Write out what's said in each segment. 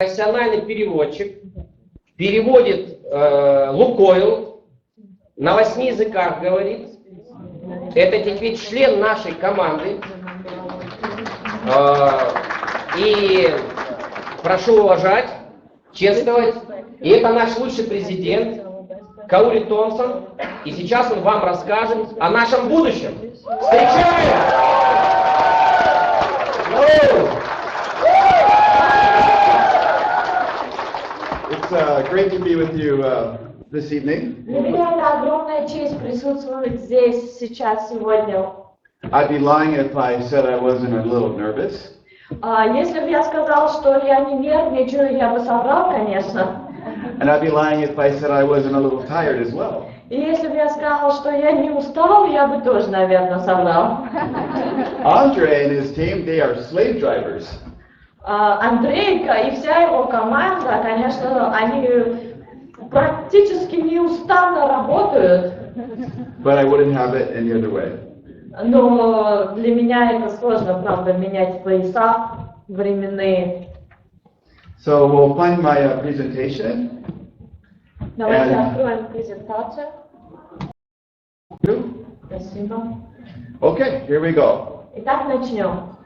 Профессиональный переводчик, переводит Лукойл, на 8 языках говорит. Это теперь член нашей команды. И прошу уважать, чествовать. И это наш лучший президент Каури Томпсон. И сейчас он вам расскажет о нашем будущем. Встречаем! It's great to be with you this evening. Для меня это огромная честь присутствовать здесь сейчас сегодня. I'd be lying if I said I wasn't a little nervous. Если бы я сказал, что я не нервничаю, я бы соврал, конечно. And I'd be lying if I said I wasn't a little tired as well. И если бы я сказал, что я не устал, я бы тоже, наверное, соврал. Andre and his team, they are slave drivers. Андрейка и вся его команда, конечно, они практически неустанно работают. But I wouldn't have it any other way. Но для меня это сложно, правда, менять пояса временные. So we'll find my presentation. Давайте откроем презентацию. Спасибо. Okay, here we go. Итак, начнем.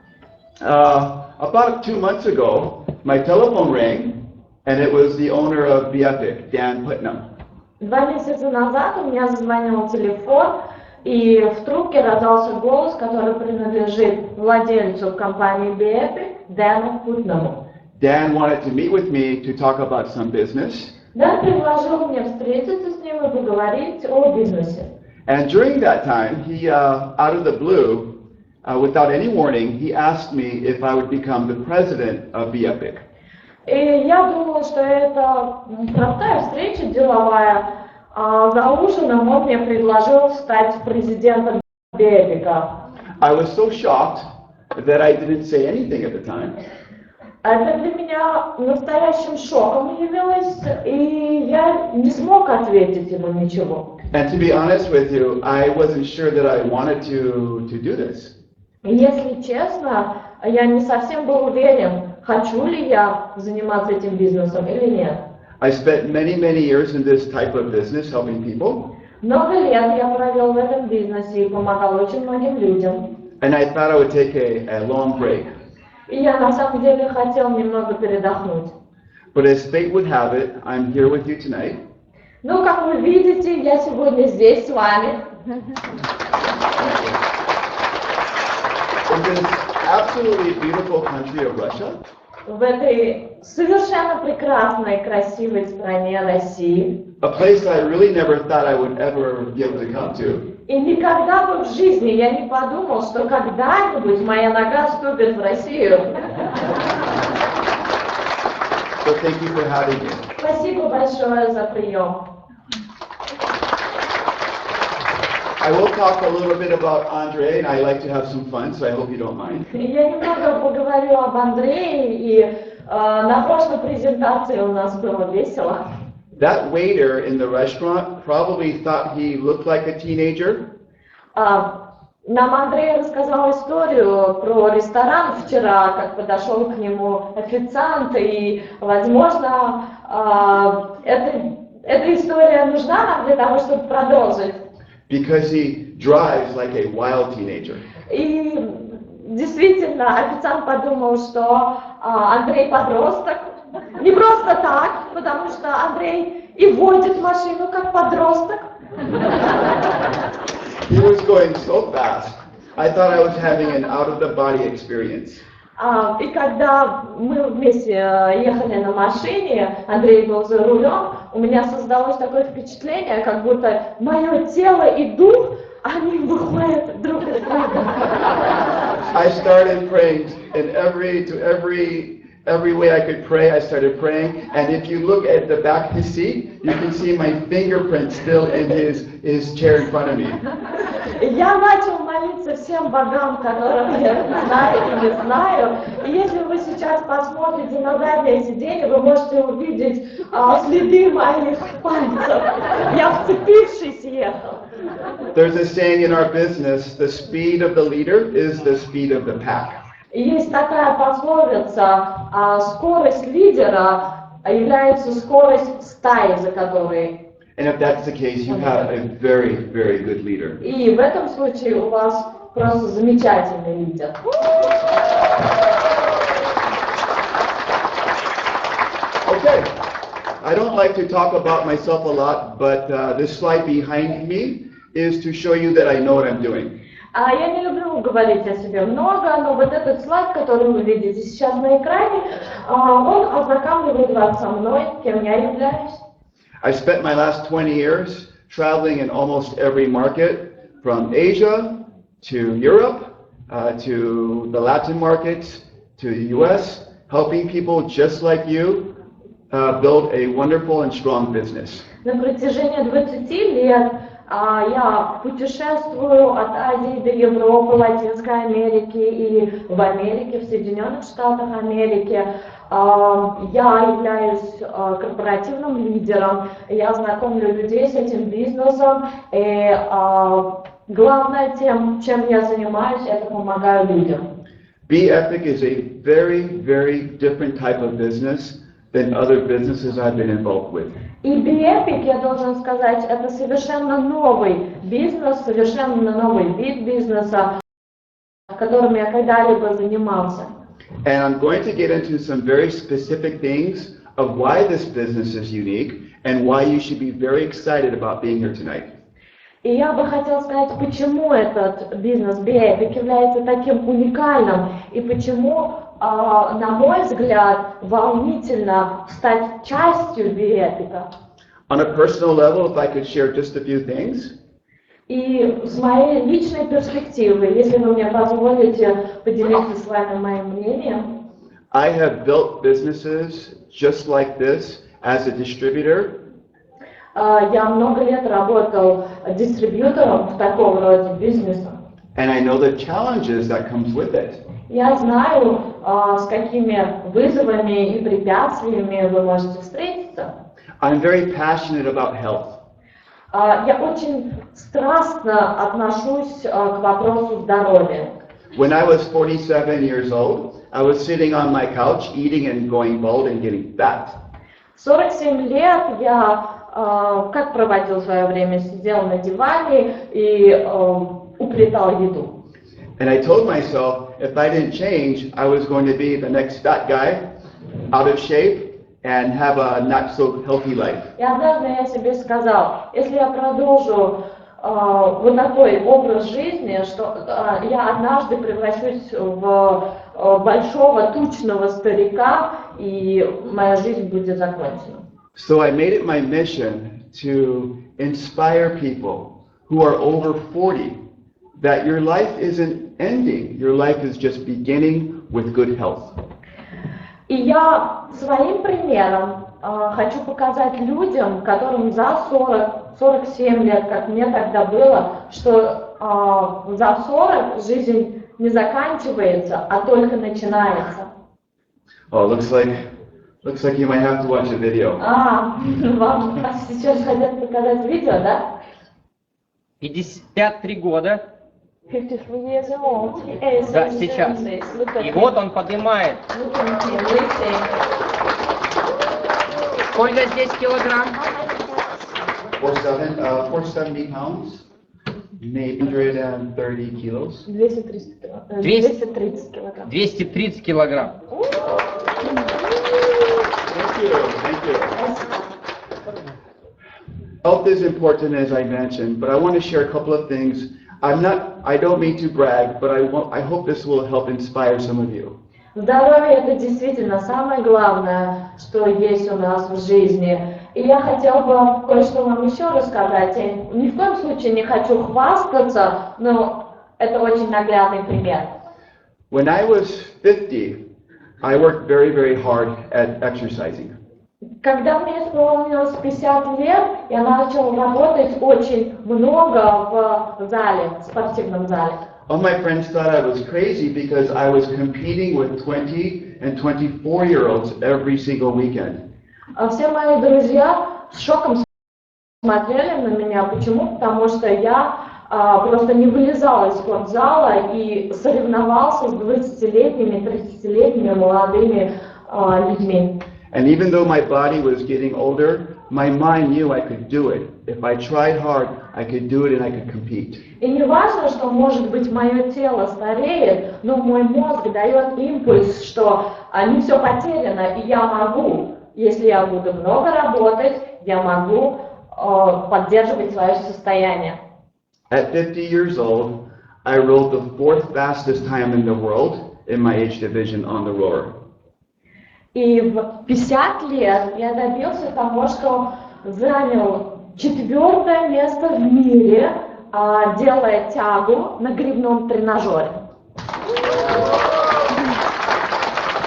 About 2 months ago, my telephone rang, and it was the owner of B-Epic, Dan Putnam. 2 месяца назад у меня зазвонил телефон, и в трубке раздался голос, который принадлежит владельцу компании B-Epic, Дэну Путнаму. Dan wanted to meet with me to talk about some business. Дэн предложил мне встретиться с ним и поговорить о бизнесе. And during that time, he, out of the blue, without any warning, he asked me if I would become the president of B-Epic. И я думала, что это простая встреча деловая. За ужином он мне предложил стать президентом B-Epic. I was so shocked that I didn't say anything at the time. Это для меня настоящим шоком явилось, и я не смог ответить ему ничего. And to be honest with you, I wasn't sure that I wanted to do this. И если честно, я не совсем был уверен, хочу ли я заниматься этим бизнесом или нет. I spent many years in this type of business, helping people. Много лет я провел в этом бизнесе и помогал очень многим людям. And I thought I would take a long break. И я на самом деле хотел немного передохнуть. But as fate would have it, I'm here with you tonight. Ну, как вы видите, я сегодня здесь с вами. In this absolutely beautiful country of Russia. В этой совершенно прекрасной, красивой стране России. A place I really never thought I would ever be able to come to. И никогда бы в жизни я не подумал, что когда-нибудь моя нога ступит в Россию. So thank you for having me. Спасибо большое за прием. I will talk a little bit about Andre, and I like to have some fun, so I hope you don't mind. Я немного поговорю об Андрее, и на прошлой презентации у нас было весело. That waiter in the restaurant probably thought he looked like a teenager. Нам Андрей рассказал историю про ресторан вчера, как подошел к нему официант, и, возможно, эта история нужна нам для того, чтобы продолжить. Because he drives like a wild teenager. И действительно, официант подумал, что Андрей подросток. Не просто так, потому что Андрей и водит машину как подросток. He was going so fast. I thought I was having an out-of-the-body experience. И когда мы вместе ехали на машине, Андрей был за рулем, у меня создалось такое впечатление, как будто мое тело и дух, они выходят друг из друга. I started praying, and every way I could pray, I started praying. And if you look at the back of his seat, you can see my fingerprints still in his chair in front of me. Я начал молиться всем богам, которых я знаю и не знаю. И если вы сейчас посмотрите на заднее сиденье, вы можете увидеть следы моих пальцев. Я вцепившись ехал. There's a saying in our business, the speed of the leader is the speed of the pack. Есть такая пословица, скорость лидера является скорость стаи, за которой. And if that's the case, you have a very, very good leader. И в этом случае у вас просто замечательный лидер. Okay, I don't like to talk about myself a lot, but this slide behind me is to show you that I know what I'm doing. Я не люблю говорить о себе много, но вот этот слайд, который вы видите сейчас на экране, он ознакомливает вас со мной, кем я являюсь. I spent my last 20 years traveling in almost every market, from Asia to Europe, to the Latin markets, to the US, helping people just like you build a wonderful and strong business. На протяжении 20 лет я путешествую от Азии до Европы, Латинской Америки и в Америке, в Соединенных Штатах Америки. Я являюсь корпоративным лидером, я знакомлю людей с этим бизнесом, и главное тем, чем я занимаюсь, это помогаю людям. B-Epic is a very, very different type of business than other businesses I've been involved with. И B-Epic, я должен сказать, это совершенно новый бизнес, совершенно новый вид бизнеса, которым я когда-либо занимался. And I'm going to get into some very specific things of why this business is unique and why you should be very excited about being here tonight. И я бы хотела сказать, почему этот бизнес B-Epic является таким уникальным и почему, на мой взгляд, волнительно стать частью B-Epic. On a personal level, if I could share just a few things. И с моей личной перспективы, если вы мне позволите поделиться с вами моим мнением. I have built businesses just like this as a distributor. Я много лет работал дистрибьютором в таком роде бизнеса. And I know the challenges that comes with it. Я знаю, с какими вызовами и препятствиями вы можете встретиться. I'm very passionate about health. Я очень страстно отношусь к вопросу здоровья. When I was 47 years old, I was sitting on my couch eating and going bald and getting fat. 47 лет я как проводил свое время? Сидел на диване и уплетал еду. And I told myself, if I didn't change, I was going to be the next fat guy, out of shape, and have a not so healthy life. И однажды я себе сказал, если я продолжу вот такой образ жизни, что я однажды превращусь в большого тучного старика, и моя жизнь будет закончена. So I made it my mission to inspire people who are over 40 that your life isn't ending, your life is just beginning with good health. И я своим примером хочу показать людям, которым за 40-47 лет, как мне тогда было, что за 40 жизнь не заканчивается, а только начинается. Oh, looks like you might have to watch a video. Вам сейчас хотят показать видео, да? 53 года. 53 years old. Да, сейчас. И вот он поднимает. Сколько здесь килограмм? 470 pounds, maybe 130 kilos. 230 килограмм. 230 килограмм. Thank you. Health is important, as I mentioned, but I want to share a couple of things. I don't mean to brag, but I hope this will help inspire some of you. Здоровье – это действительно самое главное, что есть у нас в жизни. И я хотела бы кое-что вам еще рассказать. Я ни в коем случае не хочу хвастаться, но это очень наглядный пример. When I was 50, I worked very, very hard at exercising. Когда мне исполнилось 50 лет, я начала работать очень много в зале, в спортивном зале. All my friends thought I was crazy because I was competing with 20 and 24-year-olds every single weekend. Все мои друзья с шоком смотрели на меня. Почему? Потому что я просто не вылезал из спортзала и соревновался с 20-летними, 30-летними молодыми людьми. And even though my body was getting older, my mind knew I could do it. If I tried hard, I could do it and I could compete. И не важно, что, может быть, мое тело стареет, но мой мозг дает импульс, что не все потеряно, и я могу. Если я буду много работать, я могу поддерживать свое состояние. At 50 years old, I rode the 4th fastest time in the world in my age division on the rower. И в 50 лет я добился того, что занял 4-е место в мире, делая тягу на гребном тренажере.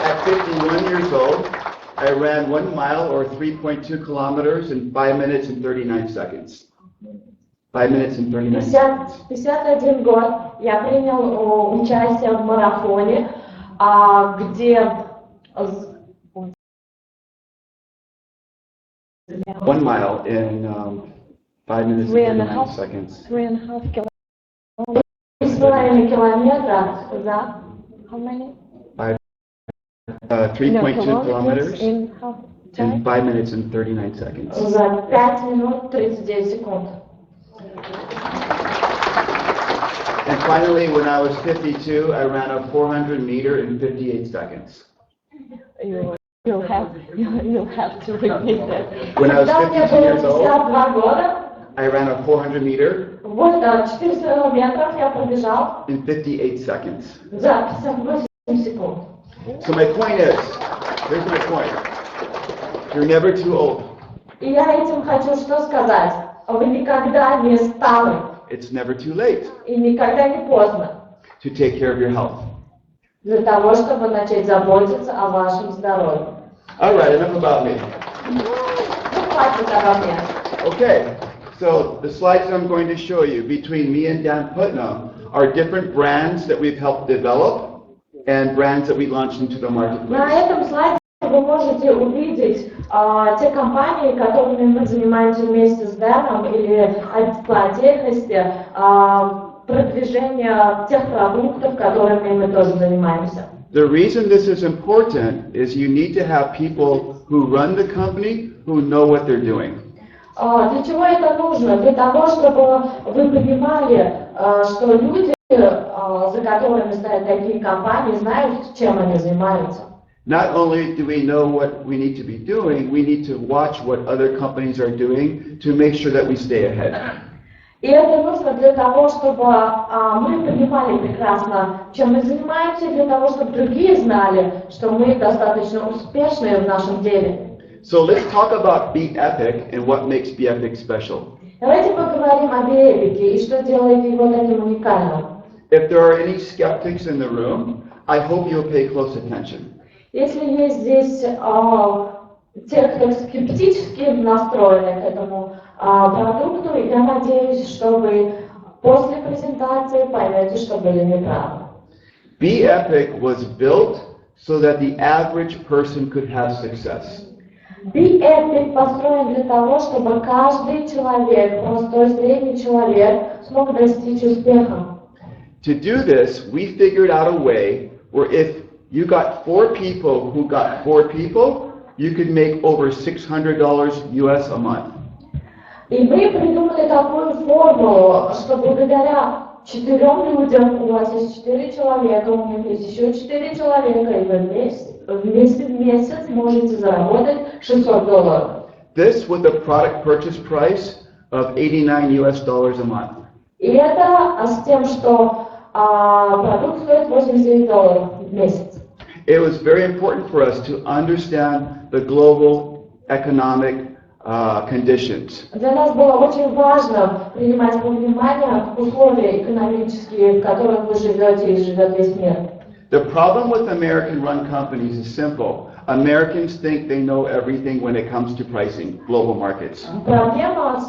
At 51 years old, I ran 1 mile or 3.2 kilometers in 5 minutes and 39 seconds. 5 minutes and 39 seconds. 51 год я принял участие в марафоне, где 1 mile in 5 minutes and 39 seconds. 3,5 километра за how many? 3.2 kilometers in 5 minutes and 39 seconds. За 5 минут 39 секунд. And finally, when I was 52, I ran a 400 meter in 58 seconds. You'll have to repeat that. When I was 52 years old, 52 года, I ran a 400 meter 400 метров я пробежал in 58 seconds. за 58 секунд. So my point is, here's my point. You're never too old. И я этим хочу что сказать? Вы никогда не стары It's never too late и никогда не поздно to take care of your health. для того, чтобы начать заботиться о вашем здоровье. All right, enough about me. Ну, хватит обо мне. Okay, so the slides that I'm going to show you between me and Dan Putnam are different brands that we've helped develop and brands that we launched into the На marketplace. этом слайде вы можете увидеть те компании, которыми мы занимаемся вместе с Дэном или по отдельности, продвижение тех продуктов, которыми мы тоже занимаемся. The reason this is important is you need to have people who run the company who know what they're doing. Для чего это нужно? Для того, чтобы вы понимали, что люди, за которыми стоят такие компании, знают, чем они занимаются. Not only do we know what we need to be doing, we need to watch what other companies are doing to make sure that we stay ahead. И это нужно для того, чтобы мы понимали прекрасно, чем мы занимаемся, для того, чтобы другие знали, что мы достаточно успешны в нашем деле. So let's talk about B-Epic and what makes B-Epic special. Давайте поговорим о B-Epic и что делает его таким уникальным. If there are any skeptics in the room, I hope you'll pay close attention. Если есть здесь те, кто скептически настроены к этому продукту, я надеюсь, что вы после презентации поймете, что были неправы. B-Epic was built so that the average person could have success. B-Epic построен для того, чтобы каждый человек, простой средний человек, смог достичь успеха. To do this, we figured out a way where if you got 4 people who got 4 people, you could make over $600 US a month. И мы придумали такую формулу, что благодаря 4 людям, у вас есть 4 человека, у них есть еще 4 человека, и вы вместе в месяц можете заработать $600. This with a product purchase price of $89 US a month. И это с тем, что продукт стоит $89 в месяц. It was very important for us to understand the global economic conditions. Для нас было очень важно принимать во внимание условия экономические, в которых вы живете и живет весь мир. The problem with American-run companies is simple. Americans think they know everything when it comes to pricing, global markets. Проблема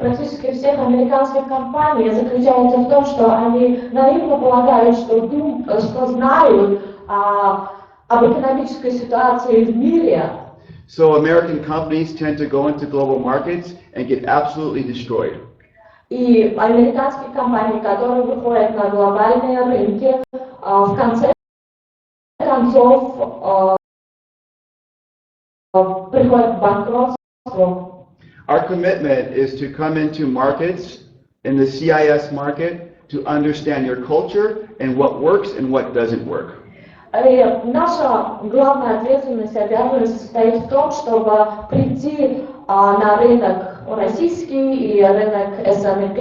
практически всех американских компаний заключается в том, что они наивно полагают, что знают об экономической ситуации в мире. So American companies tend to go into global markets and get absolutely destroyed. И американские компании, которые выходят на глобальные рынки, в конце концов приходят к банкротству. Our commitment is to come into markets, in the CIS market, to understand your culture and what works and what doesn't work. И наша главная ответственность и обязанность состоит в том, чтобы прийти на рынок российский и рынок СНГ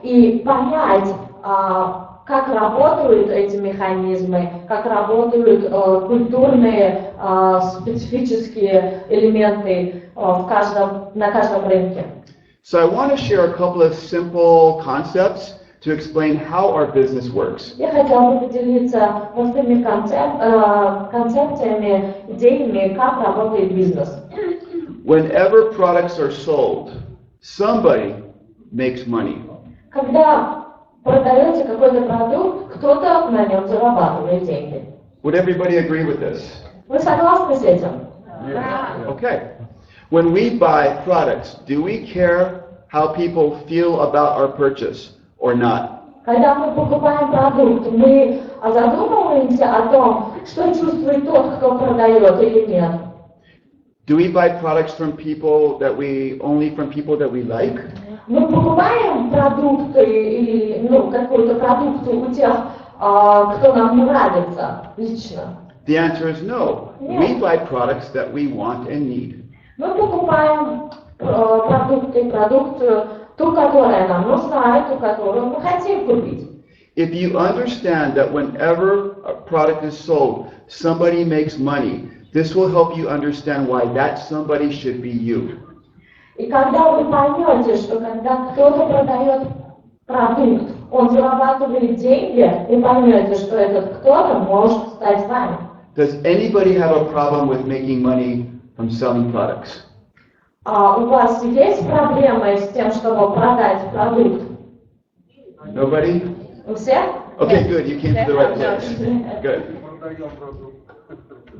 и понять, как работают эти механизмы, как работают культурные специфические элементы на каждом рынке. So I want to share a couple of simple concepts to explain how our business works. Я хотела бы поделиться простыми концепциями, идеями, как работает бизнес. Whenever products are sold, somebody makes money. Когда продаете какой-то продукт, кто-то на нем зарабатывает деньги. Would everybody agree with this? Вы согласны с этим? Okay. When we buy products, do we care how people feel about our purchase or not? Когда мы покупаем продукт, мы задумываемся о том, что чувствует тот, кто продает или нет. Do we buy products from people that we like? Мы покупаем продукты или какую-то продукцию у тех, кто нам нравится лично. The answer is no. We buy products that we want and need. Мы покупаем продукцию, ту, которая нам нужна, и ту, которую мы хотим купить. If you understand that whenever a product is sold, somebody makes money, this will help you understand why that somebody should be you. И когда вы поймете, что когда кто-то продает продукт, он зарабатывает деньги, вы поймете, что этот кто-то может стать вами. Does anybody have a problem with making money from selling products? У вас есть проблемы с тем, чтобы продать продукт? Nobody? У всех? Okay, good. You came to the right place. Good.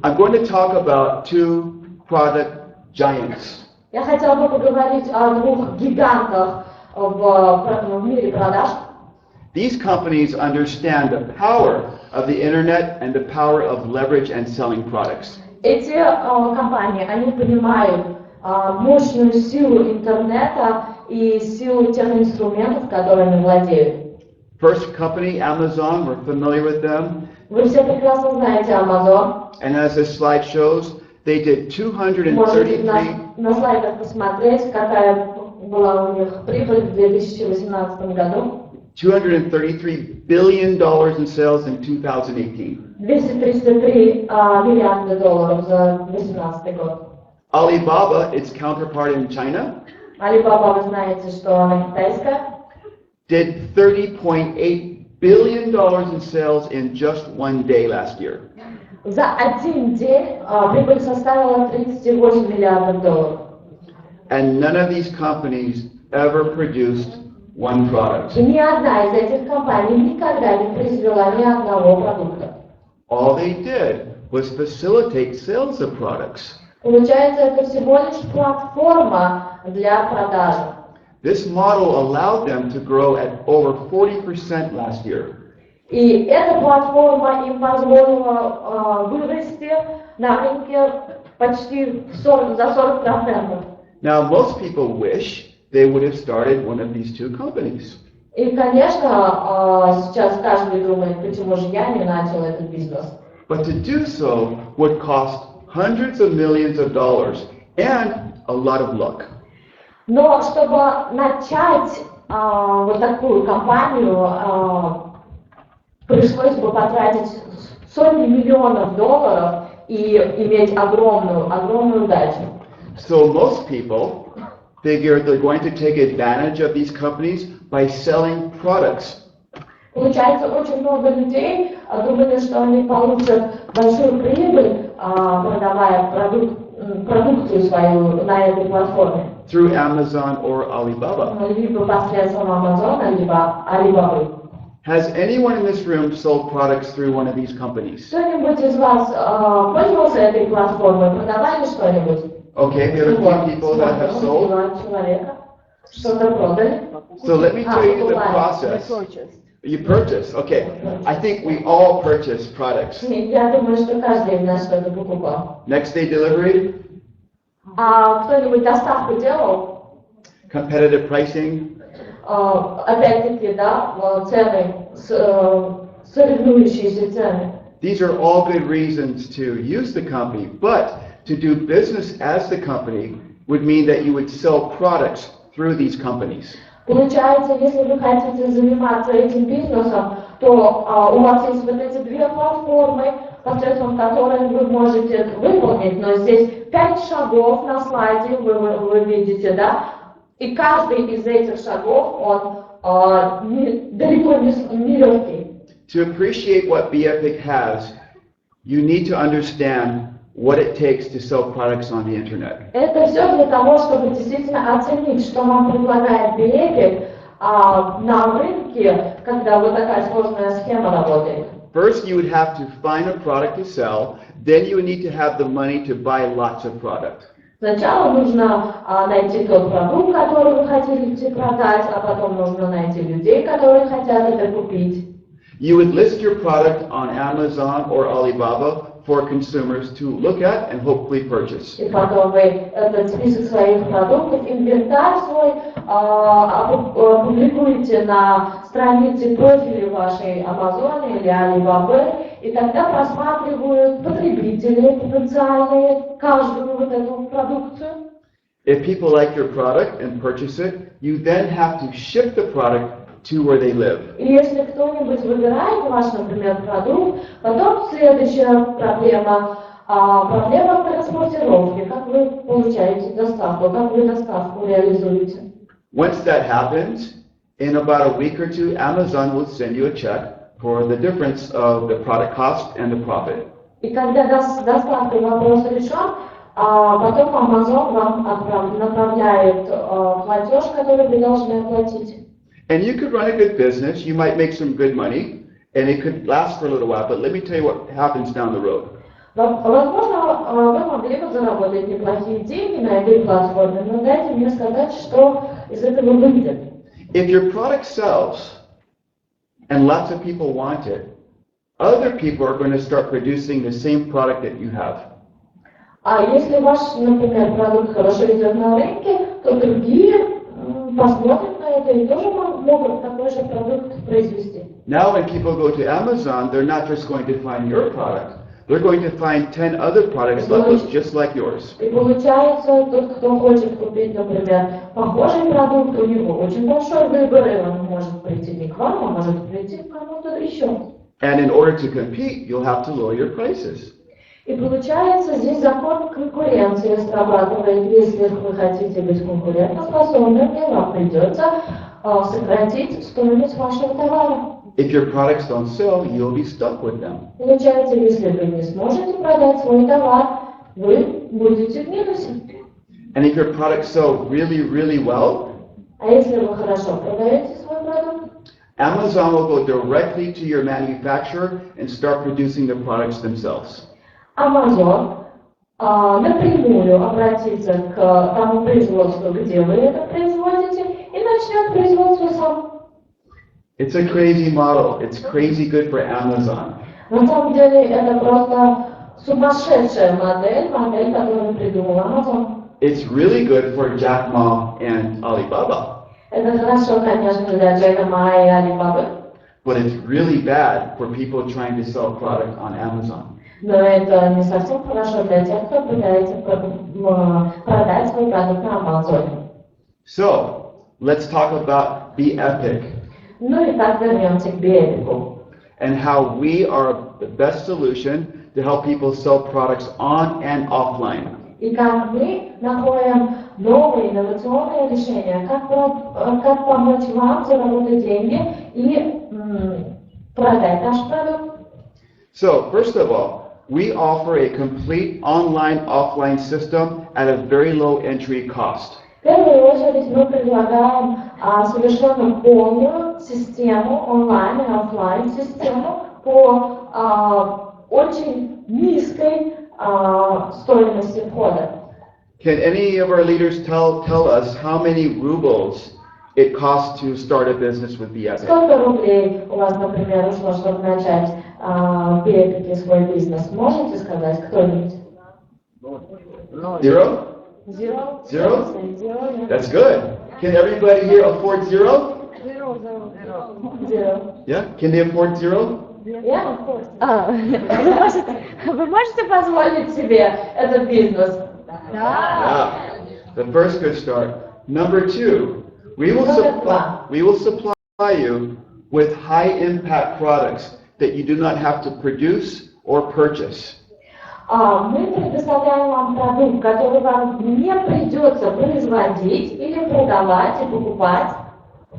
I'm going to talk about two product giants. Я хотела бы поговорить о двух гигантах в мире продаж. These companies understand the power of the internet and the power of leverage and selling products. Эти компании, они понимают мощную силу интернета и силу тех инструментов, которыми владеют. First company, Amazon, we're familiar with them. Вы все прекрасно знаете Amazon. And as this slide shows, they did 233 Можете на слайдах посмотреть, какая была у них прибыль в 2018 году. $233 billion in sales in 2018. 233 миллиарда долларов за 2018 год. Alibaba, its counterpart in China, Alibaba, вы знаете, что она китайская, did $30.8 billion in sales in just one day last year. За один день прибыль составила 38 миллиардов долларов. And none of these companies ever produced one product. И ни одна из этих компаний никогда не произвела ни одного продукта. All they did was facilitate sales of products. Получается, это всего лишь платформа для продажи. This model allowed them to grow at over 40% last year. И эта платформа им позволила вырасти на рынке почти за 40%. Now, most people wish they would have started one of these two companies. И, конечно, сейчас каждый думает, почему же я не начал этот бизнес. But to do so would cost hundreds of millions of dollars and a lot of luck. Но чтобы начать вот такую компанию, пришлось бы потратить сотни миллионов долларов и иметь огромную удачу. So most people figure they're going to take advantage of these companies by selling products. Получается, очень много людей думали, что они получат большую прибыль, продавая продукцию свою на этой платформе. Through Amazon or Alibaba. Либо посредством Амазона, либо Алибабы. Has anyone in this room sold products through one of these companies? Кто-нибудь из вас пользовался этой платформой, продавали что-нибудь? Okay, we have a few people that have sold. Человека. Что-то продали. So let me tell you the process. You purchase, okay. I think we all purchase products. Я думаю, что каждый из нас что-то покупал. Next day delivery, А кто-нибудь доставку делал? competitive pricing, Опять-таки, да, цены, соревнующиеся цены. these are all good reasons to use the company, but to do business as the company would mean that you would sell products through these companies. Получается, если вы хотите заниматься этим бизнесом, то у вас есть вот эти две платформы, посредством которых вы можете выполнить, но здесь 5 шагов на слайде вы видите, да? И каждый из этих шагов, он далеко не легкий. To appreciate what B-Epic has, you need to understand what it takes to sell products on the internet. Это все для того, чтобы действительно оценить, что вам предлагает B-Epic на рынке, когда вот такая сложная схема работает. First, you would have to find a product to sell, then you would need to have the money to buy lots of product. Сначала нужно найти тот продукт, который вы хотите продать, а потом нужно найти людей, которые хотят это купить. You would list your product on Amazon or Alibaba for consumers to look at and hopefully purchase. И потом вы этот список своих продуктов, инвентарь свой публикуете на странице профиля вашей Amazon или Alibaba, и тогда просматривают потребители потенциальные каждую вот эту продукцию. If people like your product and purchase it, you then have to ship the product to where they live. И если кто-нибудь выбирает ваш, например, продукт, потом следующая проблема транспортировки, как вы получаете доставку, как вы доставку реализуете. Once that happens, in about a week or two, Amazon will send you a check for the difference of the product cost and the profit. И когда доставкой вопрос решен, потом Amazon вам направляет платеж, который вы должны оплатить. And you could run a good business, you might make some good money, and it could last for a little while, but let me tell you what happens down the road. Возможно, вы могли бы заработать неплохие деньги на этой платформе, но дайте мне сказать, что из этого выйдет. If your product sells, and lots of people want it, other people are going to start producing the same product that you have. А если ваш, например, продукт хорошо идет на рынке, то другие посмотрят на это и тоже могут такой же продукт произвести. Now when people go to Amazon, they're not just going to find your product, they're going to find 10 other products that look just like yours. И получается, тот, кто хочет купить, например, похожий продукт, у него очень большой выбор, и он может прийти не к вам, а может прийти к кому-то еще. And in order to compete, you'll have to lower your prices. И получается, здесь закон конкуренции срабатывает. Если вы хотите быть конкурентоспособными, вам придется сократить стоимость вашего товара. If your products don't sell, you'll be stuck with them. Получается, если вы не сможете продать свой товар, вы будете в минусе. And if your products sell really, really well, А если вы хорошо продаете свой продукт, Amazon will go directly to your manufacturer and start producing the products themselves. Amazon напрямую обратится к тому производству, где вы это производите, и начнет производство сам. It's a crazy model. It's crazy good for Amazon. На самом деле это просто сумасшедшая модель, которую придумал Amazon. It's really good for Jack Ma and Alibaba. Это хорошо, конечно, для Джека Ма и Алибабы, But it's really bad for people trying to sell product on Amazon. но это не совсем хорошо для тех, кто пытается продать свой продукт на Амазоне. So, let's talk about B-Epic Ну и так вернемся к B-Epic. and how we are the best solution to help people sell products on and offline. И как мы находим новые инновационные решения, как помочь вам заработать деньги и продать наш продукт. So, first of all, we offer a complete online-offline system at a very low entry cost. В первую очередь мы предлагаем совершенно полную систему, онлайн и офлайн систему по очень низкой стоимости входа. Can any of our leaders tell us how many rubles it costs to start a business with B-Epic? Сколько рублей у вас, например, ушло, чтобы начать B-Epic свой бизнес? Можете сказать кто-нибудь? Zero? Zero? Zero? Zero. That's good. Can everybody here afford zero? Zero. Yeah? Can they afford zero? Yeah, of course. Вы можете позволить себе этот бизнес? Yeah. The first good start. Number two, we will supply you with high impact products that you do not have to produce or purchase. Мы предоставляем вам продукт, который вам не придется производить или продавать и покупать.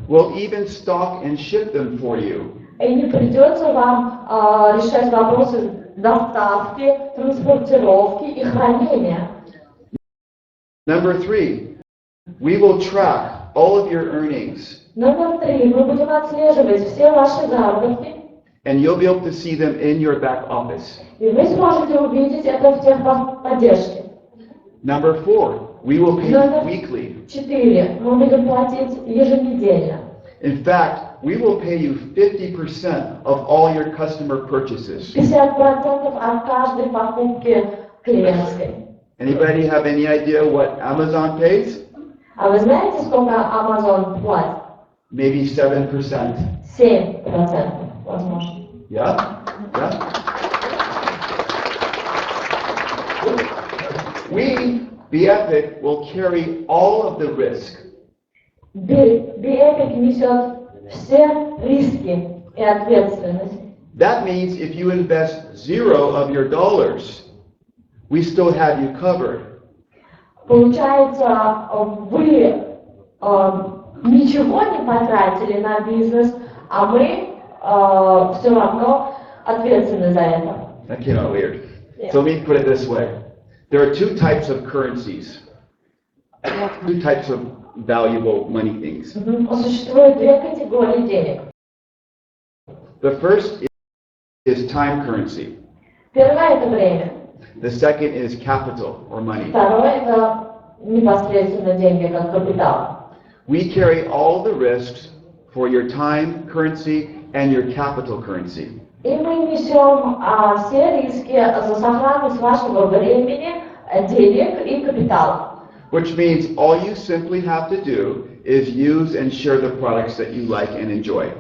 We'll even stock and ship them for you. И не придется вам решать вопросы доставки, транспортировки и хранения. Number three, we will track all of your earnings. Номер 3. Мы будем отслеживать все ваши заработки. And you'll be able to see them in your back office. И вы сможете увидеть это в техподдержке. Number four, we will pay you weekly. 4. Мы будем платить еженедельно. In fact, we will pay you 50% of all your customer purchases. 50% от каждой покупки клиентской. Anybody have any idea what Amazon pays? А вы знаете, сколько Amazon платит? Maybe 7%. 7%, возможно. Yeah? Yeah? We, B-Epic, will carry all of the risk. B-Epic несет все риски и ответственность. That means if you invest zero of your dollars, we still have you covered. Получается, вы ничего не потратили на бизнес, а мы все равно ответственны за это. That came out weird. So let me put it this way. There are two types of currencies. Two types of valuable money things. Существует две категории денег. The first is time currency. Первое – это время. The second is capital or money. Второе – это непосредственно деньги как капитал. We carry all the risks for your time currency and your capital currency. И мы несем все риски за сохранность вашего времени, денег и капитала. Which means all you simply have to do is use and share the products that you like and enjoy.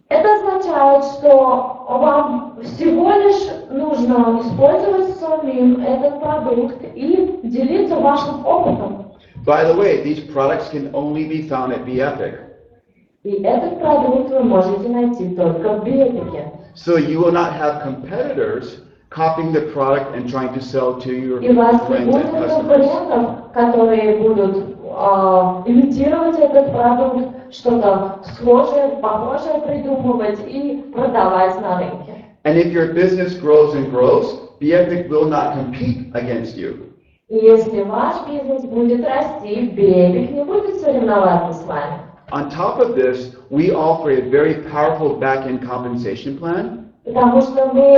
Это означает, что вам всего лишь нужно использовать самим этот продукт и делиться вашим опытом. By the way, these products can only be found at B-Epic. И этот продукт вы можете найти только в B-Epic. So you will not have competitors copying the product and trying to sell to your И у вас не friends будет and customers. конкурентов, которые будут имитировать этот продукт, что-то схожее, похожее придумывать и продавать на рынке. And if your business grows and grows, B-Epic will not compete against you. И если ваш бизнес будет расти, B-Epic не будет соревноваться с вами. On top of this, we offer a very powerful back-end compensation plan. Потому что мы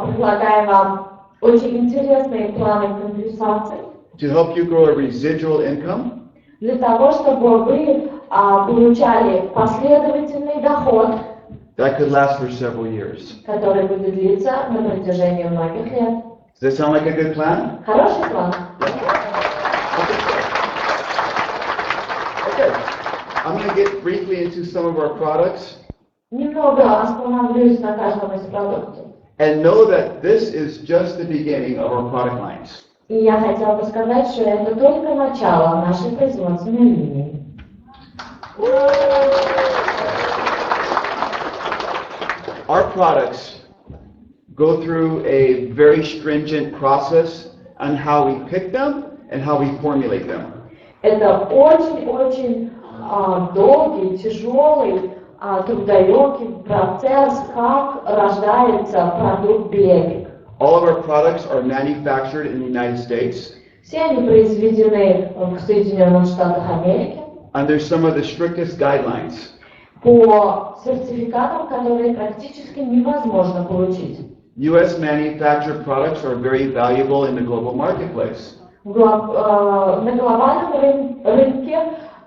предлагаем вам очень интересные планы компенсации To help you grow a residual income, для того, чтобы вы получали последовательный доход, that could last for several years. который будет длиться на протяжении многих лет. Does that sound like a good plan? Хороший план? Okay. I'm going to get briefly into some of our products. Немного остановлюсь на каждом из продуктов. And know that this is just the beginning of our product lines. И я хотела бы сказать, что это только начало нашей производственной линии. Our products go through a very stringent process on how we pick them and how we formulate them. Это очень-очень долгий, тяжелый, трудоемкий процесс, как рождается продукт B-Epic. All of our products are manufactured in the United States Все они произведены в Соединенных Штатах Америки under some of the strictest guidelines. по сертификатам, которые практически невозможно получить. U.S. manufactured products are very valuable in the global marketplace. На глобальном рынке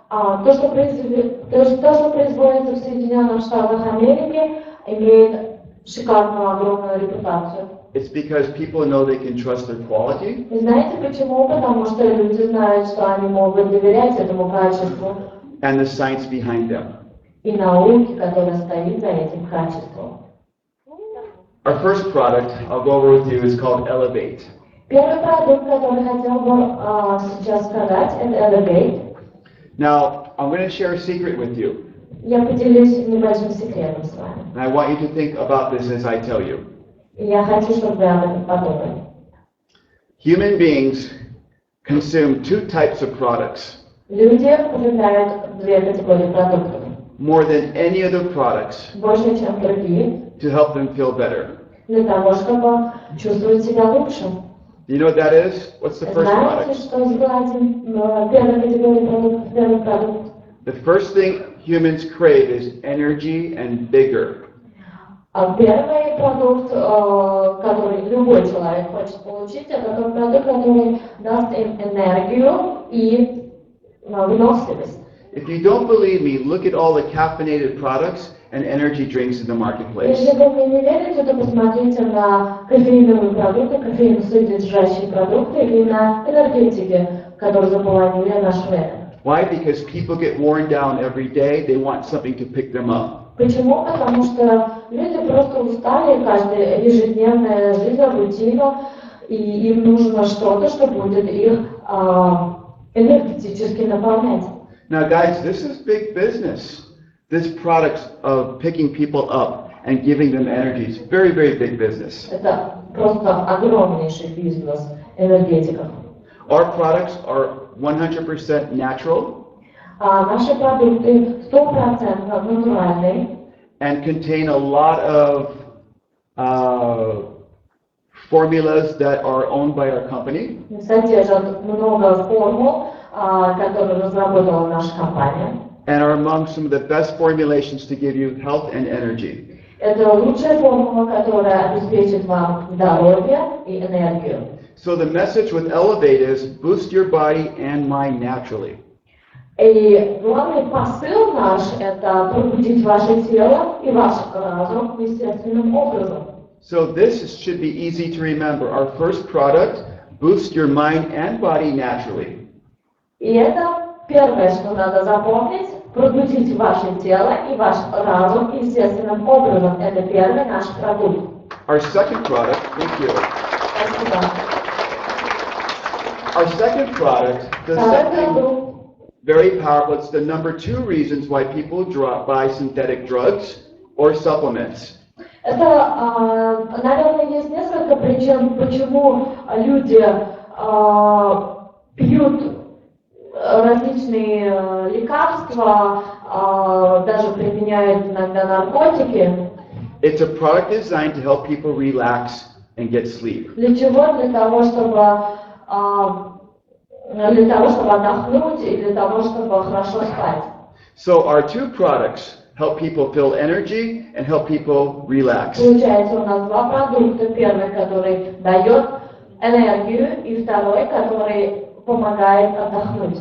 то, что производится в Соединенных Штатах Америки, имеет шикарную, огромную репутацию. It's because people know they can trust their quality. И знаете почему? Потому что люди знают, что они могут доверять этому качеству. And the science behind them. И науке, которая стоит за этим качеством. Our first product I'll go over with you is called Elevate. Первый продукт, который хотел бы сейчас сказать, это Elevate. Now, I'm going to share a secret with you. Я поделюсь небольшим секретом с вами. And I want you to think about this as I tell you. И я хочу, чтобы вы об этом подумали. Human beings consume two types of products Люди потребляют две категории продуктов. more than any other products Больше, чем другие, to help them feel better. для того, чтобы чувствовать себя лучше. You know what that is? What's the first Знаете, product? что является первой категорией продуктов, первый продукт? The first thing humans crave is energy and vigor. Первый продукт, который любой человек хочет получить, это тот продукт, который даст им энергию и выносливость. If you don't believe me, look at all the caffeinated products and energy drinks in the marketplace. Если вы мне не верите, то посмотрите на кофеиновые продукты, кофеин содержащие продукты и на энергетики, которые заполонили наш рынок. Why? Because people get worn down every day. They want something to pick them up. Почему? Потому что люди просто устали, каждая ежедневная жизнь, рутина, и им нужно что-то, что будет их энергетически наполнять. Now, guys, this is big business. This product of picking people up and giving them energy is very, very big business. Это просто огромнейший бизнес энергетиков. Our products are 100% natural Наши продукты 100% натуральные and contain a lot of formulas that are owned by our company. содержат много формул, которые разработала наша компания. And are among some of the best formulations to give you health and energy. Это лучшая формула, которая обеспечит вам здоровье и энергию. So the message with Elevate is boost your body and mind naturally. И главный посыл наш – это пробудить ваше тело и ваш разум естественным образом. So this should be easy to remember. Our first product, boost your mind and body naturally. И это первое, что надо запомнить – пробудить ваше тело и ваш разум естественным образом. Это первый наш продукт. Our second product, thank you. Спасибо. Our second product does Второй something продукт. very powerful. It's the number 2 reasons why people buy synthetic drugs or supplements. Это, наверное, есть несколько причин, почему люди пьют различные лекарства, даже применяют иногда наркотики. It's a product designed to help people relax and get sleep. Для чего? Для того, чтобы отдохнуть и для того, чтобы хорошо спать. So our two products help people feel energy and help people relax. Получается, у нас два продукта. Первый, который дает энергию, и второй, который помогает отдохнуть.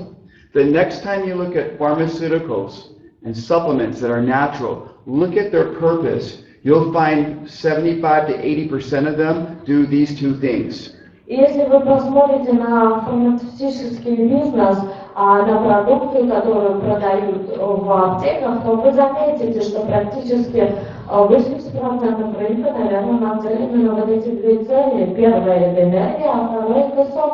The next time you look at pharmaceuticals and supplements that are natural, look at their purpose. You'll find 75 to 80% of them do these two things. Если вы посмотрите на фармацевтический бизнес, на продукты, которые продают в аптеках, то вы заметите, что практически 80% рынка, наверное, нацелены на вот эти две цели. Первая – это энергия, а вторая – это сон.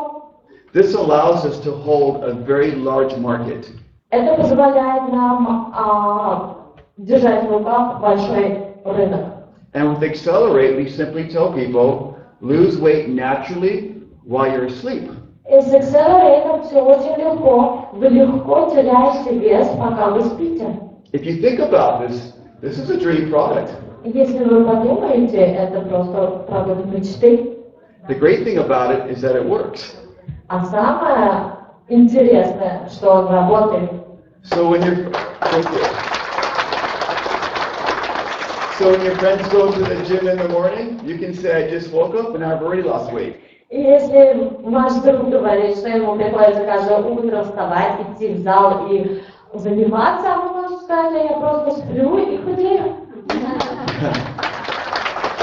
This allows us to hold a very large market. Это позволяет нам держать в руках большой рынок. And with Accelerate, we simply tell people, lose weight naturally while you're asleep. И с Accelerate все очень легко. Вы легко теряете вес, пока вы спите. If you think about this, this is a dream product. Если вы подумаете, это просто продукт мечты. The great thing about it is that it works. А самое интересное, что он работает. So when your friends go to the gym in the morning, you can say, I just woke up and I've already lost weight. И если ваш друг говорит, что ему приходится каждое утро вставать, идти в зал и заниматься, а вы можете сказать, я просто сплю и худею.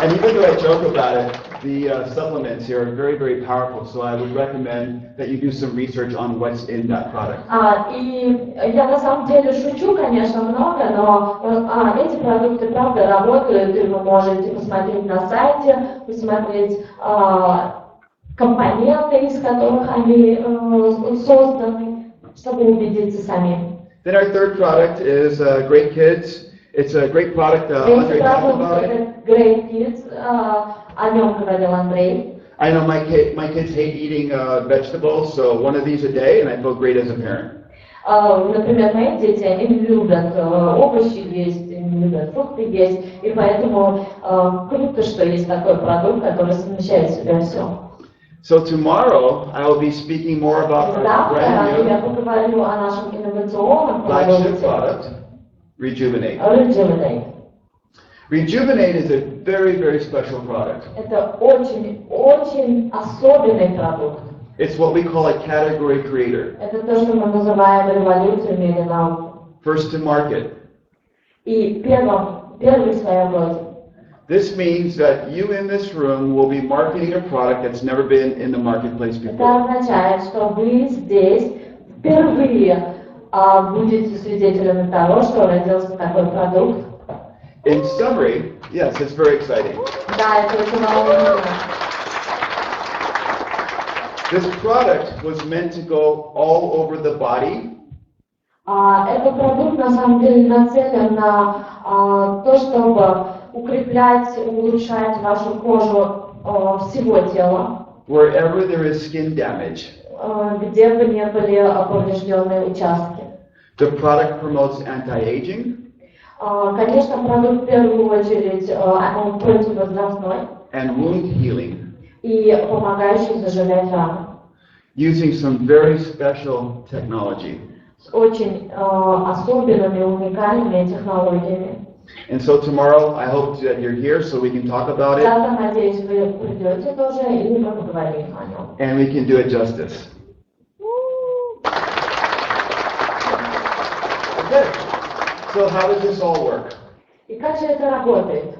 And even though I joke about it, the supplements here are very, very powerful, so I would recommend that you do some research on what's in that product. И я на самом деле шучу, конечно, много, но эти продукты, правда, работают, и вы можете посмотреть на сайте, посмотреть компоненты, из которых они созданы, чтобы убедиться сами. Then our third product is Great Kids. It's a great product. Andre talked about it. Great Kids, о нем говорил Андрей. I know my kids hate eating vegetables, so one of these a day, and I feel great as a parent. Например, мои дети, они не любят овощи есть, не любят фрукты есть, и поэтому круто, что есть такой продукт, который совмещает в себе все. So tomorrow I will be speaking more about our brand Я new поговорю о нашем инновационном flagship продукте product, Rejuvenate. Rejuvenate. Rejuvenate is a very, very special product. Это очень особенный продукт. It's what we call a category creator. Это то, что мы называем революцией или наукой. First to market. И первый в своем роде. This means that you in this room will be marketing a product that's never been in the marketplace Это before. означает, что вы здесь впервые будете свидетелями того, что родился такой продукт. In summary, yes, it's very exciting. Да, это очень волнительно. This product was meant to go all over the body. Этот продукт на самом деле нацелен на то, чтобы укреплять, улучшать вашу кожу всего тела. Wherever there is skin damage. Где бы не были поврежденные участки. The product promotes anti-aging. Конечно, продукт в первую очередь он противовозрастной. And wound healing. И помогающий заживлять раны. Using some very special technology. С очень особенными, уникальными технологиями. And so tomorrow, I hope that you're here so we can talk about it. Завтра, надеюсь, вы придете тоже, и мы поговорим о нем. And we can do it justice. Okay. So how does this all work? И как же это работает?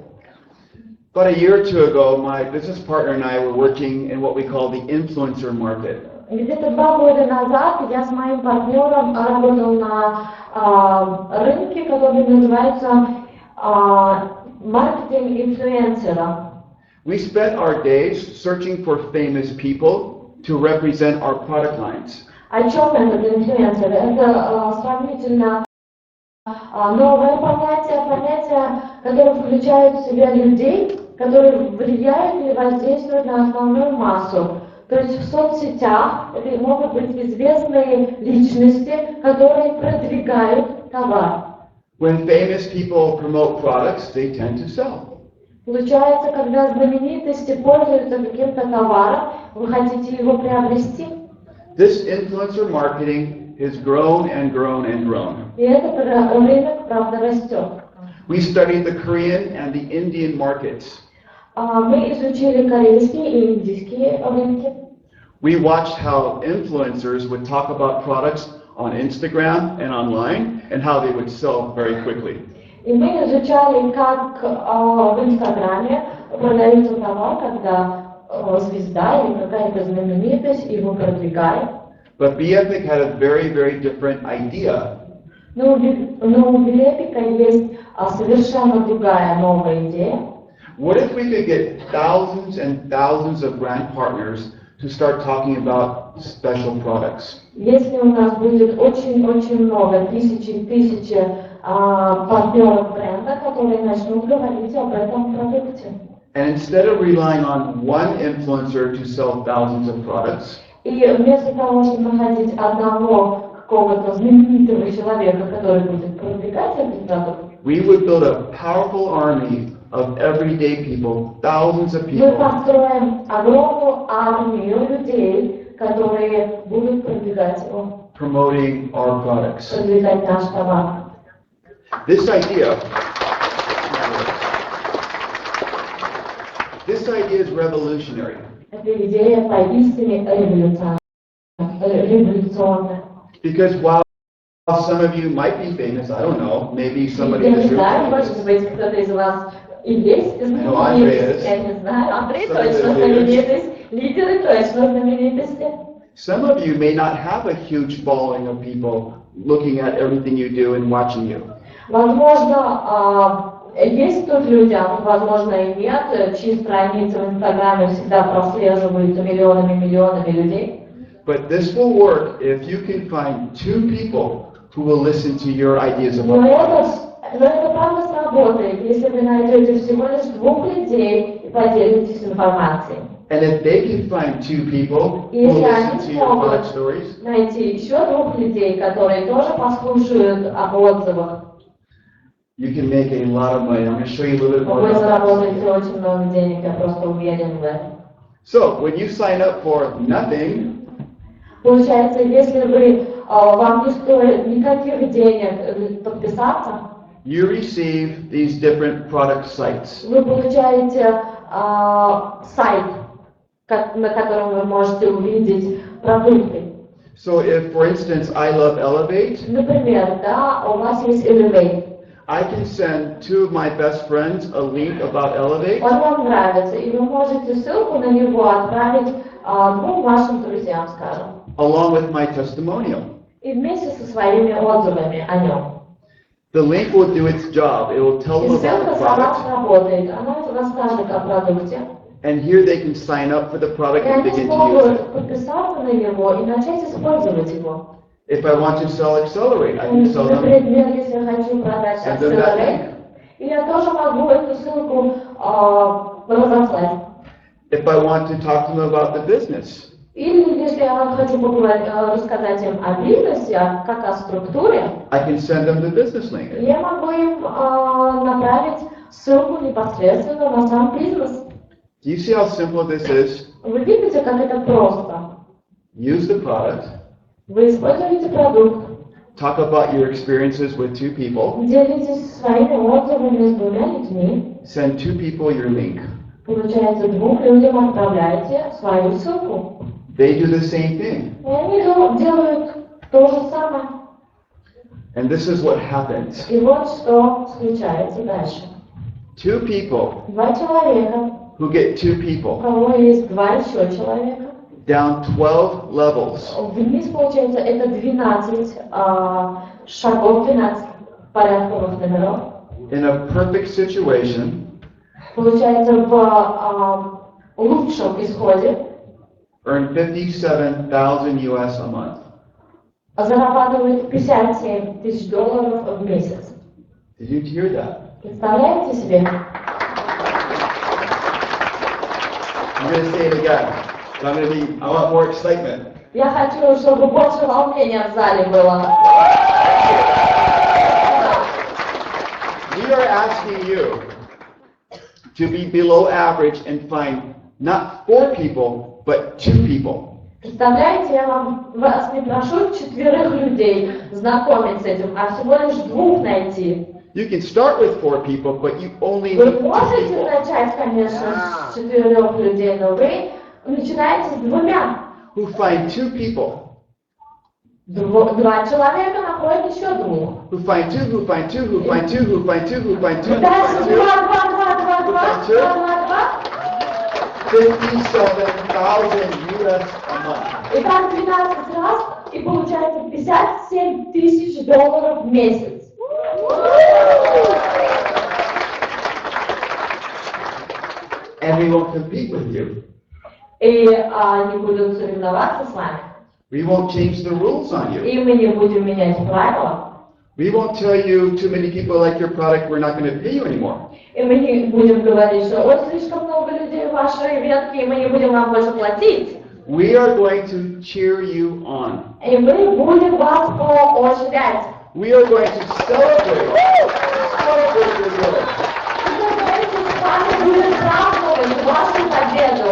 About a year or two ago, my business partner and I were working in what we call the influencer market. Где-то 2 года назад я с моим партнером работал на рынке, который называется маркетинг инфлюенсера. We spent our days searching for famous people to represent our product lines. О чем этот инфлюенсер? Это сравнительно новое понятие, которое включает в себя людей, которые влияют или воздействуют на основную массу. То есть в соцсетях это могут быть известные личности, которые продвигают товар. When famous people promote products, they tend to sell. Получается, когда знаменитости пользуются каким-то товаром, вы хотите его приобрести. This influencer marketing has grown and grown and grown. И этот рынок, правда, растет. We studied the Korean and the Indian markets. Мы изучили корейские и индийские рынки. We watched how influencers would talk about products on Instagram and online and how they would sell very quickly. И мы изучали, как в Инстаграме продается товар, когда звезда или какая-то знаменитость его продвигает. But B-Epic had a very, very different idea. Но у B-Epic есть совершенно другая новая идея. What if we could get thousands and thousands of brand partners to start talking about special products? Если у нас будет очень много, тысячи партнеров бренда, которые начнут говорить об этом продукте. And instead of relying on one influencer to sell thousands of products, И вместо того, чтобы находить одного какого-то знаменитого человека, который будет продвигать этот продукт, we would build a powerful army of everyday people, thousands of мы people, построим огромную армию людей, которые будут продвигать его, promoting our products. продвигать наш товар. This idea is revolutionary. Эта идея поистине революционная. Because while some of you might be famous, I don't know, maybe somebody Я in не this room знаю, is может famous. быть, кто-то из вас и есть Andreas. знаменитость, я не знаю. Андрей точно знаменитость, лидеры точно знаменитости. Some of you may not have a huge following of people looking at everything you do and watching you. Возможно, есть тут люди, а возможно и нет, чьи страницы в Инстаграме всегда прослеживаются миллионами людей. But this will work if you can find 2 people who will listen to your ideas about Но products. это правда сработает, если вы найдете всего лишь 2 людей и поделитесь информацией. And if they can find 2 people who will listen to your product stories, найти еще 2 людей, которые тоже послушают об отзывах, you can make a lot of money. I'm going to show you a little bit more вы about заработаете очень много денег, я просто уверен в этом. this. So, when you sign up for nothing, Получается, если вам не стоит никаких денег подписаться, you receive these different product sites. вы получаете сайт, на котором вы можете увидеть продукты. So if, for instance, I love Elevate, Например, да, у вас есть Elevate. I can send 2 of my best friends a link about Elevate, Он вам нравится, и вы можете ссылку на него отправить 2 вашим друзьям, скажем, along with my testimonial. и вместе со своими отзывами о нем. The link will do its job. It will tell И them about ссылка the сама product, сработает, она расскажет о продукте. and here they can sign up for the product И and они begin to use смогут it. подписаться на него и начать использовать его. If I want to sell Accelerate, I can sell them. Например, если я хочу продать Send them that Accelerate, link. и я тоже могу эту ссылку разослать. If I want to talk to them about the business, Или если я хочу рассказать им о бизнесе, как о структуре, I can send them the business link. я могу им направить ссылку непосредственно на сам бизнес. Do you see how simple this is? Вы видите, как это просто? Use the product, Вы используете продукт, talk about your experiences with 2 people, делитесь своими отзывами с 2 людьми, send 2 people your link. получается, 2 людям отправляете свою ссылку. They do the same thing. И они делают то же самое. And this is what happens. И вот что случается дальше. 2 people 2 человека, who get 2 у people кого есть 2 еще человека, down 12 levels. вниз, получается, это 12 шагов, 12 порядковых номеров. In a perfect situation, Получается, в лучшем исходе earn $57,000 US a month. зарабатывают $57 тысяч в месяц. Did you hear that? Представляете себе? I'm going to say it again. So I want more excitement. Я хочу, чтобы больше волнения в зале было. We are asking you to be below average and find not 4 people, but 2 people. Представляете, я вас не прошу 4 людей знакомить с этим, а всего лишь 2 найти. You can start with 4 people, but you only Вы need 2 можете people. начать, конечно, с 4 людей, но вы начинаете с 2. Who find 2 people. 2 человека находят еще 2. Who find 2, who find 2, who find 2, who find 2, who find 2, who Дальше find 2, 2, 2. 2, 2, 2, 2, 2. $57,000 US a month. И так 12 раз, и получается $57 тысяч в месяц. And we won't compete with you. И они будут соревноваться с вами. We won't change the rules on you. И мы не будем менять правила. We won't tell you too many people like your product, we're not going to pay you anymore. И мы не будем говорить, что вот слишком много людей в вашей ветке, и мы не будем вам больше платить. We are going to cheer you on. И мы будем вас поощрять. We are going to celebrate your growth. И мы вместе с вами будем праздновать вашу победу.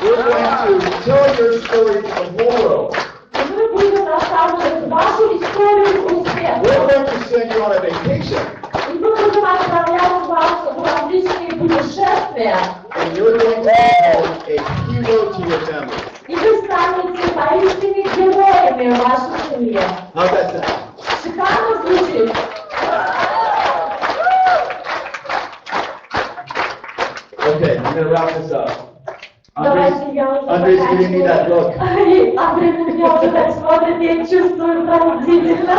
We're going to tell your story to the whole world. И мы будем рассказывать вашу историю успеха. We're going to send you on a vacation. И мы будем отправлять вас в различные путешествия. And you're going to be called a hero to How's that sound? Шикарно звучит. Okay, I'm going to wrap this up. Давайте я уже Andre's giving me that look. Андрей на меня уже так смотрит, я чувствую пронзительно.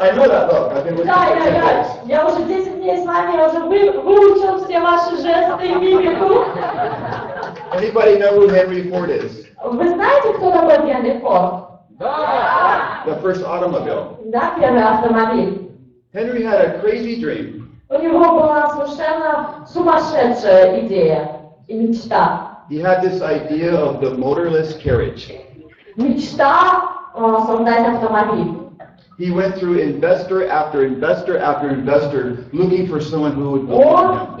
I know that look. I've been with you Да, for 10 days. я уже 10 дней с вами, я уже выучил все ваши жесты и мимику. Anybody know who Henry Ford is? Вы знаете, кто такой Генри Форд? The first automobile. Да, первый автомобиль. Henry had a crazy dream. У него была совершенно сумасшедшая идея и мечта. He had this idea of the motorless carriage. Мечта создать автомобиль. He went through investor after investor after investor looking for someone who would believe in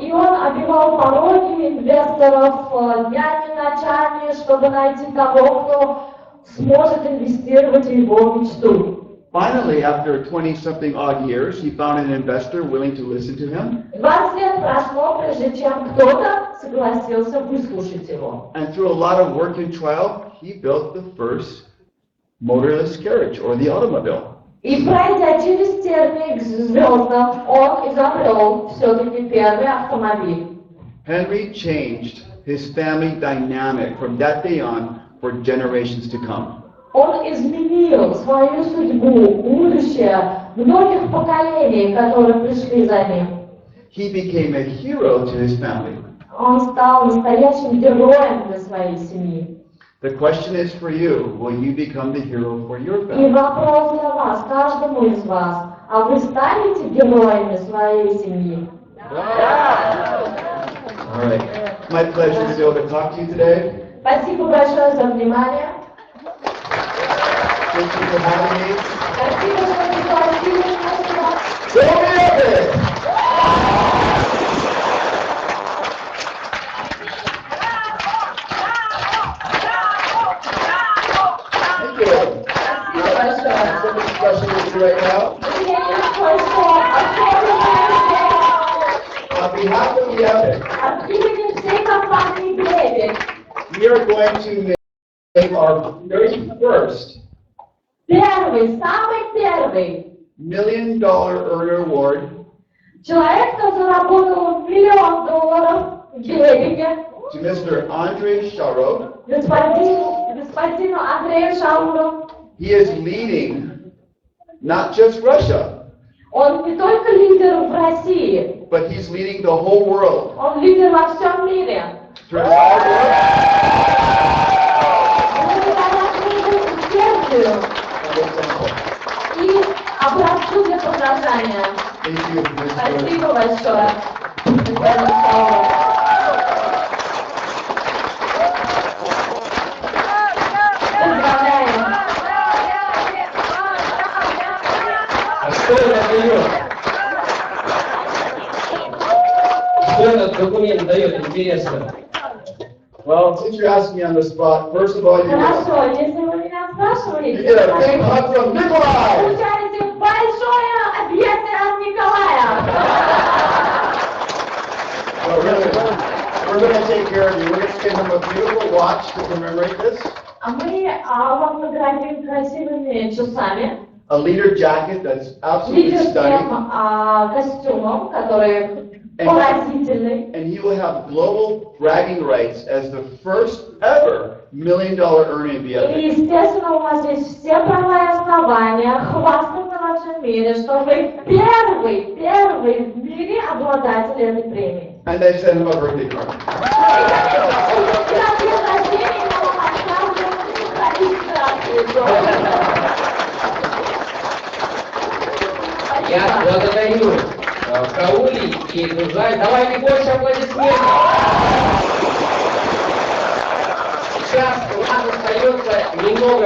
him. Он обивал пороги инвесторов днями, ночами, чтобы найти того, кто сможет инвестировать в его мечту. Finally, after 20-something odd years, he found an investor willing to listen to him. 20 лет прошло, прежде чем кто-то согласился выслушать его. And through a lot of work and trial, he built the first motorless carriage, or the automobile. И пройдя через тернии к звездам, он изобрел все-таки первый автомобиль. Henry changed his family dynamic from that day on for generations to come. Он изменил свою судьбу, будущее многих поколений, которые пришли за ним. He became a hero to his family. Он стал настоящим героем для своей семьи. The question is for you, will you become the hero for your И family? вопрос для вас, каждому из вас, а вы станете героями своей семьи? All right. My pleasure to be able to talk to you today. Спасибо большое за внимание. Thank you for having me. Спасибо, что пригласили меня сюда. Go B-Epic! Thank you. Спасибо большое. Some discussion with you right now. Я не слышу On behalf of B-Epic, от имени всей компании B-Epic. we are going to make our very first Первый, самый первый $1 Million Earner Award человек, кто заработал $1 миллион в B-Epic, to Mr. Andrei Sharov. господину Андрею Шауру. He is leading not just Russia, Он не только лидер в России, but he's leading the whole world. он лидер во всем мире. Through hard work and example. И образцу для подражания. Thank you, Mr. Спасибо большое. Господин Шауру. Поздравляем. А что это дает? Что этот документ дает, интересно? Well, since you're asking me on the spot, first of all, you Хорошо, если вы меня get спрашиваете, a big hug from Nikolai. получаете большое объятие от Николая. Well, we're going to take care of you. We're going to send him a beautiful watch to commemorate this, А мы вам наградим красивыми часами, a leader jacket that's absolutely stunning, лидерским костюмом, который поразительный. and he will have global bragging rights as the first ever $1 Million Earner in И, B-Epic. естественно, у вас есть все права и основания хвастаться во всем мире, что вы первый в мире обладатель этой премии. And they send him a birthday card. И на день рождения мы вам отправим количество. Я благодарю Каури и Презентацию. Давайте больше аплодисментов. Сейчас у нас остается немного